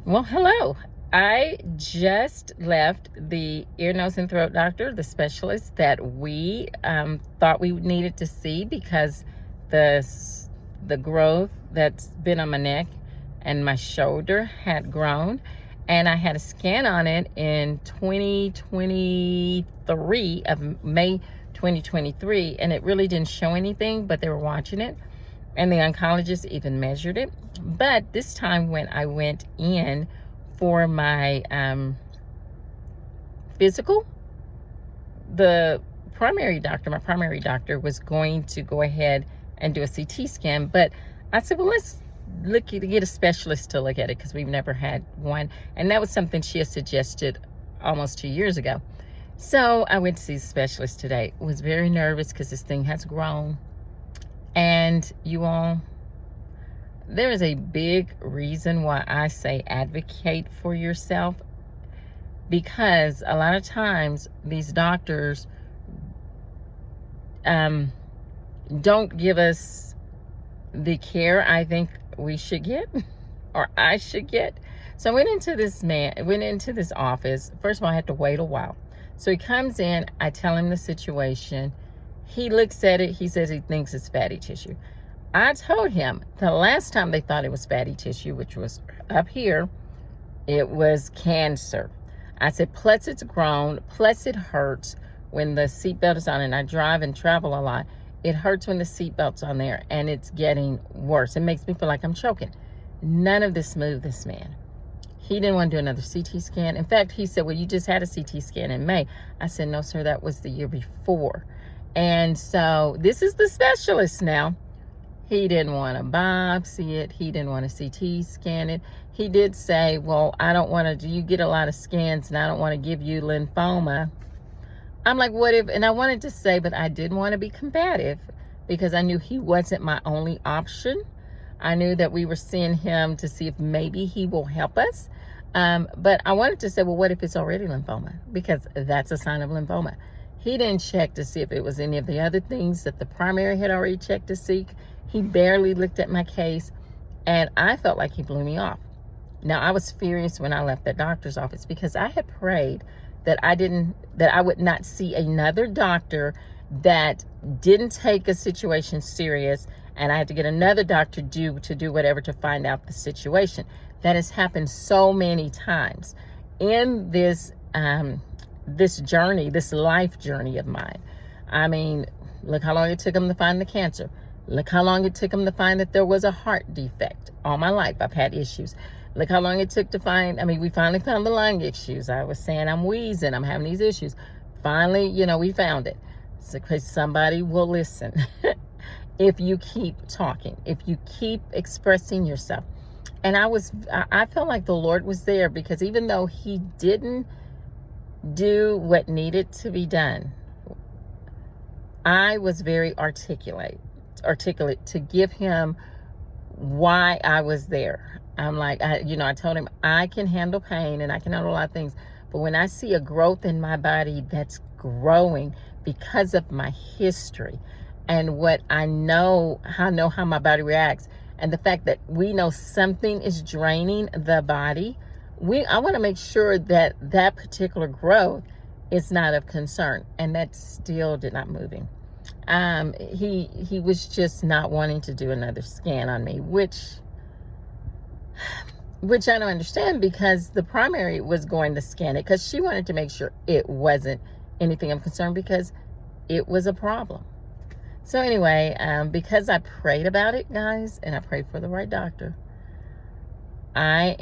Well, hello. I just left the ear, nose, and throat doctor, the specialist that we thought we needed to see because the the growth that's been on my neck and my shoulder had grown, and I had a scan on it in 2023 of May 2023, and it really didn't show anything, but they were watching it, and the oncologist even measured it. But this time when I went in for my physical, the my primary doctor was going to go ahead and do a CT scan. But I said, well, let's get a specialist to look at it because we've never had one. And that was something she had suggested almost 2 years ago. So I went to see the specialist today. Was very nervous because this thing has grown. And you all, there is a big reason why I say advocate for yourself, because a lot of times these doctors don't give us the care I think we should get or I should get. So I went into this office. First of all, I had to wait a while. So he comes in, I tell him the situation. He looks at it, he says he thinks it's fatty tissue. I told him the last time they thought it was fatty tissue, which was up here, it was cancer. I said, plus it's grown, plus it hurts when the seatbelt is on, and I drive and travel a lot. It hurts when the seatbelt's on there, and it's getting worse. It makes me feel like I'm choking. None of this moved this man. He didn't want to do another CT scan. In fact, he said, well, you just had a CT scan in May. I said, no, sir, that was the year before. And so this is the specialist now. He didn't want to biopsy it. He didn't want to CT scan it. He did say, well, I don't want to, you get a lot of scans and I don't want to give you lymphoma. I'm like, what if, and I wanted to say, but I didn't want to be combative because I knew he wasn't my only option. I knew that we were seeing him to see if maybe he will help us. But I wanted to say, well, what if it's already lymphoma? Because that's a sign of lymphoma. He didn't check to see if it was any of the other things that the primary had already checked to see. He barely looked at my case, and I felt like he blew me off. Now, I was furious when I left that doctor's office because I had prayed that I would not see another doctor that didn't take a situation serious, and I had to get another doctor to do whatever to find out the situation. That has happened so many times in this journey, this life journey of mine. I mean, look how long it took them to find the cancer. Look how long it took them to find that there was a heart defect. All my life, I've had issues. Look how long it took to find, we finally found the lung issues. I was saying I'm wheezing, I'm having these issues. Finally, we found it. So, because somebody will listen if you keep talking, if you keep expressing yourself. And I felt like the Lord was there because even though he didn't do what needed to be done, I was very articulate to give him why I was there. I'm like, I told him I can handle pain and I can handle a lot of things, but when I see a growth in my body that's growing because of my history and what I know how my body reacts, and the fact that we know something is draining the body, I want to make sure that that particular growth is not of concern, and that still did not move him. He was just not wanting to do another scan on me, which I don't understand, because the primary was going to scan it because she wanted to make sure it wasn't anything of concern because it was a problem. So anyway, because I prayed about it, guys, and I prayed for the right doctor, I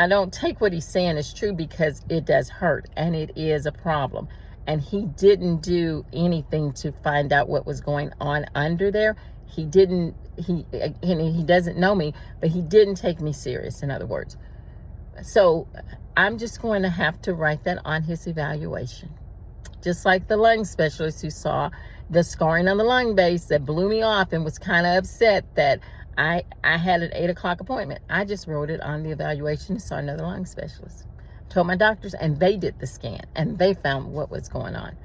don't take what he's saying as true because it does hurt and it is a problem. And he didn't do anything to find out what was going on under there. He doesn't know me, but he didn't take me serious, in other words. So I'm just going to have to write that on his evaluation. Just like the lung specialist who saw the scarring on the lung base that blew me off and was kind of upset that I had an 8 o'clock appointment. I just wrote it on the evaluation and saw another lung specialist. Told my doctors, and they did the scan, and they found what was going on.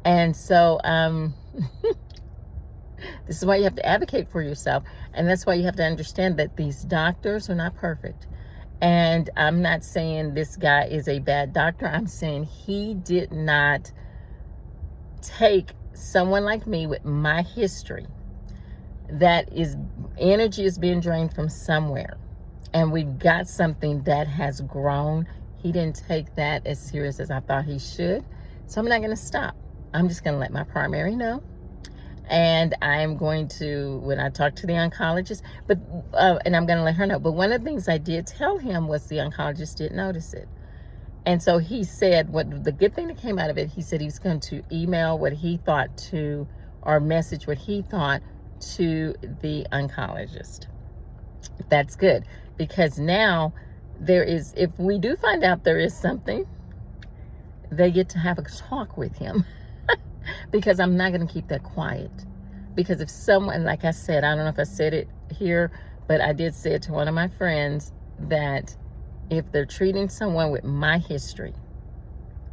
And so this is why you have to advocate for yourself, and that's why you have to understand that these doctors are not perfect. And I'm not saying this guy is a bad doctor. I'm saying he did not take someone like me with my history, that is, energy is being drained from somewhere, and we've got something that has grown. He didn't take that as serious as I thought he should. So I'm not going to stop. I'm just going to let my primary know. And I'm going to, when I talk to the oncologist, and I'm going to let her know. But one of the things I did tell him was the oncologist didn't notice it. And so he said, what the good thing that came out of it, he said he was going to email what he thought to, or message what he thought to the oncologist. That's good, because now there is, if we do find out there is something, they get to have a talk with him. Because I'm not going to keep that quiet. Because if someone, like I said, I don't know if I said it here, but I did say it to one of my friends, that if they're treating someone with my history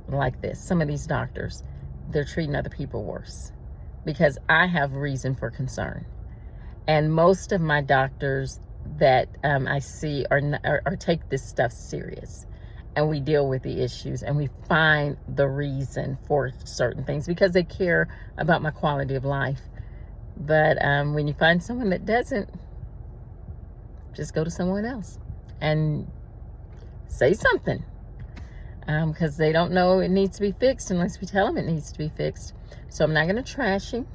like this, some of these doctors, they're treating other people worse. Because I have reason for concern. And most of my doctors that I see are take this stuff serious. And we deal with the issues, and we find the reason for certain things because they care about my quality of life. But when you find someone that doesn't, just go to someone else and say something, because they don't know it needs to be fixed unless we tell them it needs to be fixed. So I'm not going to trash him.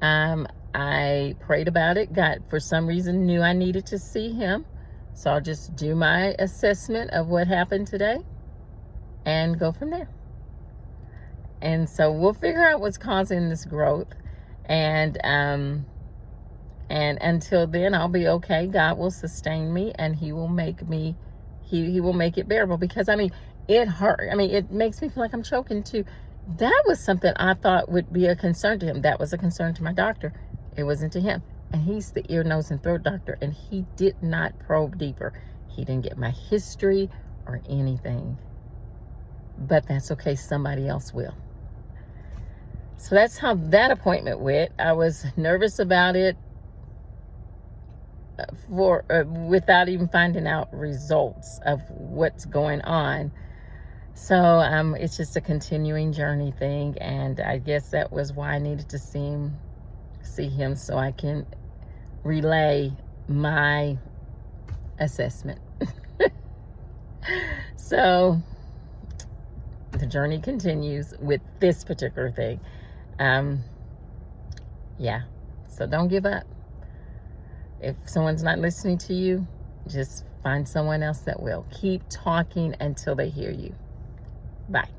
I prayed about it. God, for some reason, knew I needed to see him. So I'll just do my assessment of what happened today and go from there. And so we'll figure out what's causing this growth. And until then, I'll be okay. God will sustain me, and he will make me, he will make it bearable. Because, I mean, it hurt. I mean, it makes me feel like I'm choking too. That was something I thought would be a concern to him. That was a concern to my doctor. It wasn't to him. And he's the ear, nose, and throat doctor, and he did not probe deeper. He didn't get my history or anything. But that's okay. Somebody else will. So that's how that appointment went. I was nervous about it without even finding out results of what's going on. So it's just a continuing journey thing, and I guess that was why I needed to see him so I can relay my assessment. So the journey continues with this particular thing. Yeah, so don't give up. If someone's not listening to you, just find someone else that will. Keep talking until they hear you. Bye.